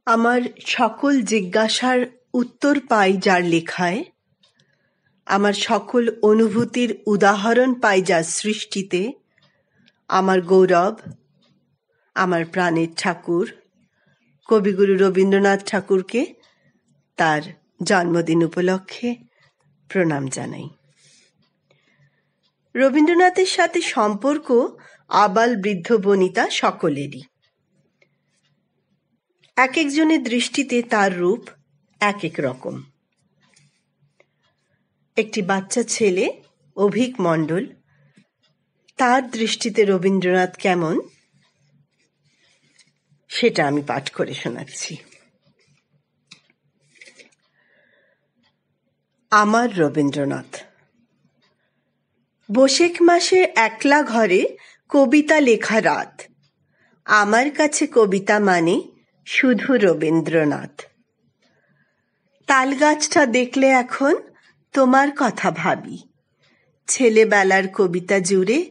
আমার সকল জিজ্ঞাসার উত্তর পাই যার লেখায়, আমার সকল অনুভূতির উদাহরণ পাই যার সৃষ্টিতে। আমার গৌরব, আমার প্রাণের ঠাকুর কবিগুরু রবীন্দ্রনাথ ঠাকুরকে তার জন্মদিন উপলক্ষে প্রণাম জানাই। রবীন্দ্রনাথের সাথে সম্পর্ক আবাল বৃদ্ধ বনিতা সকলেরই। এক একজনের দৃষ্টিতে তার রূপ এক এক রকম। একটি বাচ্চা ছেলে অভিক মণ্ডল, তার দৃষ্টিতে রবীন্দ্রনাথ কেমন সেটা আমি পাঠ করে শোনাচ্ছি। আমার রবীন্দ্রনাথ। বৈশাখ মাসে একলা ঘরে কবিতা লেখা রাত। আমার কাছে কবিতা মানে শুধু রবীন্দ্রনাথ। তালগাছটা দেখলে এখন তোমার কথা ভাবি। ছেলেবেলার কবিতা জুড়ে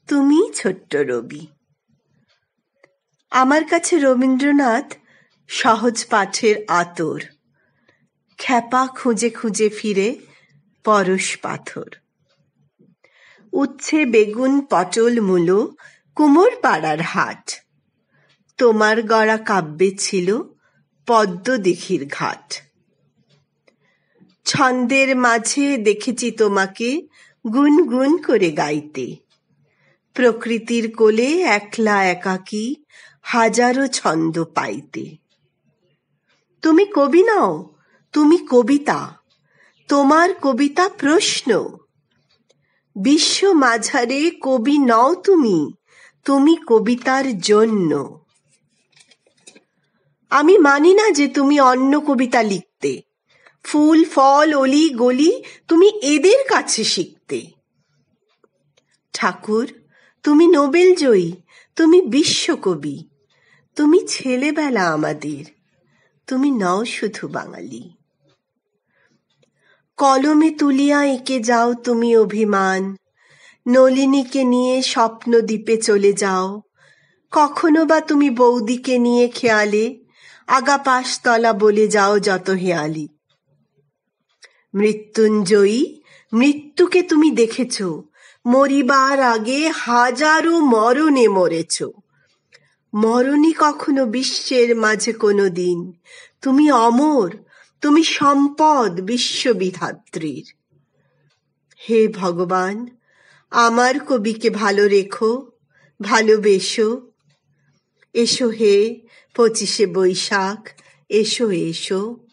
তুমি ছোট্ট রবি। আমার কাছে রবীন্দ্রনাথ সহজ পাঠের আতর। খ্যাপা খুঁজে খুঁজে ফিরে পরশ পাথর। উচ্ছে বেগুন পটল মূলো কুমোর পাড়ার হাট। তোমার গড়া কাব্যে ছিল পদ্ম দিঘির ঘাট। ছন্দের মাঝে দেখেছি তোমাকে গুনগুন করে গাইতে। প্রকৃতির কোলে একলা একাকী হাজারো ছন্দ পাইতে। তুমি কবি নও, তুমি কবিতা। তোমার কবিতা প্রশ্ন। বিশ্ব মাঝারে কবি নও তুমি, তুমি কবিতার জন্য। আমি মানি না যে তুমি অন্য কবিতা লিখতে। ফুল ফল অলি গলি তুমি এদের কাছে শিখতে। ঠাকুর, তুমি নোবেল জয়ী, তুমি বিশ্বকবি। তুমি ছেলেবেলা আমাদের, তুমি নও শুধু বাঙালি। কলমে তুলিয়া এঁকে যাও তুমি অভিমান। নলিনীকে নিয়ে স্বপ্ন দ্বীপে চলে যাও। কখনো বা তুমি বৌদিকে নিয়ে খেয়ালে আগাপাশতলা বলে যাও যত হেয়ালি। মৃত্যুঞ্জয়ী, মৃত্যুকে তুমি দেখেছ, মরিবার আগে হাজারো মরণে মরেছ। মরণই কখনো বিশ্বের মাঝে কোনো দিন। তুমি অমর, তুমি সম্পদ বিশ্ববিধাত্রীর। হে ভগবান, আমার কবিকে ভালো রেখো, ভালোবেসো। এসো হে 25শে বৈশাখ, এসো এসো।